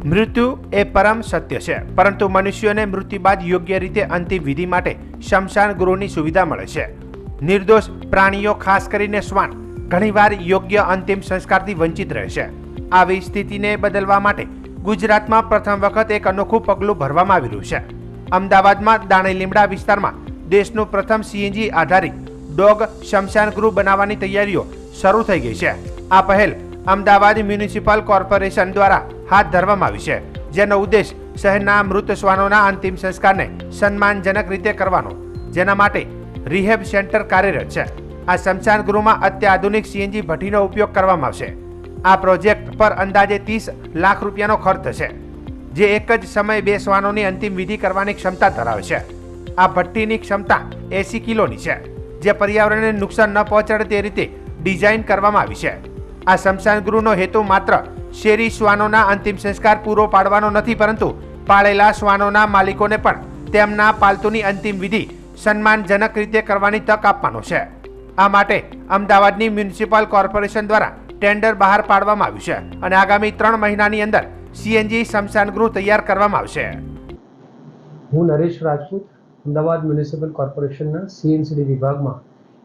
મૃત્યુ એ પરમ સત્ય છે, પરંતુ મનુષ્યોને મૃત્યુ બાદ યોગ્ય રીતે અંતિમ વિધિ માટે શમશાન ગૃહની સુવિધા મળે છે. નિર્દોષ પ્રાણીઓ, ખાસ કરીને શ્વાન, ઘણીવાર યોગ્ય અંતિમ સંસ્કારથી વંચિત રહે છે. આવી સ્થિતિને બદલવા માટે ગુજરાતમાં પ્રથમ વખત એક અનોખું પગલું ભરવામાં આવી રહ્યું છે. અમદાવાદમાં દાણીલીમડા વિસ્તારમાં દેશનું પ્રથમ સીએનજી આધારિત ડોગ શમશાન ગૃહ બનાવવાની તૈયારીઓ શરૂ થઈ ગઈ છે. આ પહેલ અમદાવાદ મ્યુનિસિપલ કોર્પોરેશન દ્વારા હાથ ધરવામાં આવી છે, જેનો ઉદ્દેશ શહેરના મૃત શ્વાનોના અંતિમ સંસ્કારને સન્માનજનક રીતે કરવાનો, જેના માટે રિહેબ સેન્ટર કાર્યરત છે. આ શમશાન ગૃહમાં અત્યાધુનિક સીએનજી ભઠ્ઠીનો ઉપયોગ કરવામાં આવશે. આ પ્રોજેક્ટ પર અંદાજે 30 લાખ રૂપિયાનો ખર્ચ થશે, જે એક જ સમયે 2 શ્વાનોની અંતિમ વિધિ કરવાની ક્ષમતા ધરાવે છે. આ ભઠ્ઠીની ક્ષમતા 80 કિલોની છે, જે પર્યાવરણને નુકસાન ન પહોંચાડે તે રીતે ડિઝાઇન કરવામાં આવી છે. આ શમશાન ગૃહનો હેતુ માત્ર શેરી શ્વાનોના અંતિમ સંસ્કાર પૂરો પાડવાનો નથી, પરંતુ પાળેલા શ્વાનોના માલિકોને પણ તેમના પાલતુની અંતિમ વિધિ સન્માનજનક રીતે કરવાની તક આપવાનો છે. આ માટે અમદાવાદની મ્યુનિસિપલ કોર્પોરેશન દ્વારા ટેન્ડર બહાર પાડવામાં આવ્યું છે અને આગામી 3 મહિનાની અંદર સીએનજી શમશાન ગૃહ તૈયાર કરવામાં આવશે. હું નરેશ રાજપૂત, અમદાવાદ મ્યુનિસિપલ કોર્પોરેશનના સીએનસીડી વિભાગમાં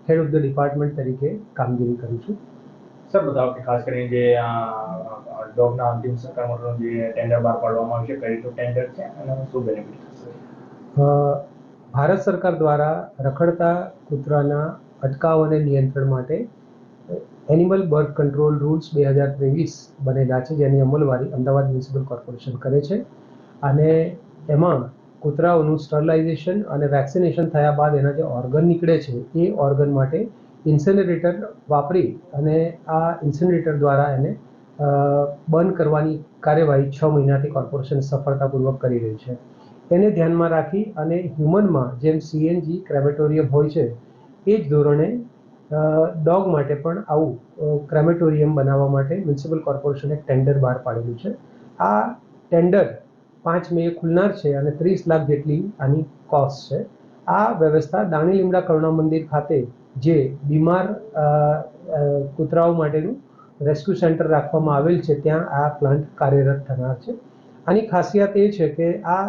હેડ ઓફ ધ ડિપાર્ટમેન્ટ તરીકે કામગીરી કરું છું. સર, બતાવો કે ખાસ કરીને જે ડોગના અંતિમ સંસ્કાર માટેનું જે ટેન્ડર બહાર પાડવામાં આવ્યું છે, કઈ રીતનું ટેન્ડર છે અને શું બેનિફિટ થશે? ભારત સરકાર દ્વારા રખડતા કૂતરાના અટકાવ અને નિયંત્રણ માટે એનિમલ બર્થ કંટ્રોલ રૂલ્સ 2023 બનેલા છે, જેની અમલવારી અમદાવાદ મ્યુનિસિપલ કોર્પોરેશન કરે છે. અને એમાં કૂતરાઓનું સ્ટરલાઇઝેશન અને વેક્સિનેશન થયા બાદ એના જે ઓર્ગન નીકળે છે, એ ઓર્ગન માટે ઇન્સિનરેટર વાપરી અને આ ઇન્સિનરેટર દ્વારા એને બંધ કરવાની કાર્યવાહી 6 મહિનાથી કોર્પોરેશન સફળતાપૂર્વક કરી રહી છે. એને ધ્યાનમાં રાખી અને હ્યુમનમાં જેમ સીએનજી ક્રેમેટોરિયમ હોય છે, એ જ ધોરણે ડોગ માટે પણ આવું ક્રેમેટોરિયમ બનાવવા માટે મ્યુનિસિપલ કોર્પોરેશને એક ટેન્ડર બહાર પાડેલું છે. આ ટેન્ડર 5 મે ખુલનાર છે અને 30 લાખ જેટલી આની કોસ્ટ છે. આ વ્યવસ્થા દાણીલીમડા કરુણા મંદિર ખાતે જે બીમાર કૂતરાઓ માટેનું રેસ્ક્યુ સેન્ટર રાખવામાં આવેલ છે, ત્યાં આ પ્લાન્ટ કાર્યરત થનાર છે. આની ખાસિયત એ છે કે આ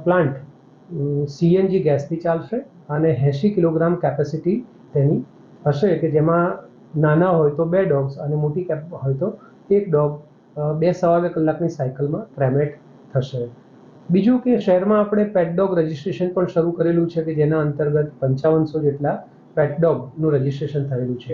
પ્લાન્ટ સીએનજી ગેસથી ચાલશે અને 80 કિલોગ્રામ કેપેસિટી તેની હશે, કે જેમાં નાના હોય તો 2 ડોગ્સ અને મોટી હોય તો 1 ડોગ 2-2.5 કલાકની સાયકલમાં ક્રેમેટ થશે. બીજું કે શહેરમાં આપણે પેટ ડોગ રજિસ્ટ્રેશન પણ શરૂ કરેલું છે, કે જેના અંતર્ગત 5500 જેટલા પેટ ડોગનું રજિસ્ટ્રેશન થયેલું છે.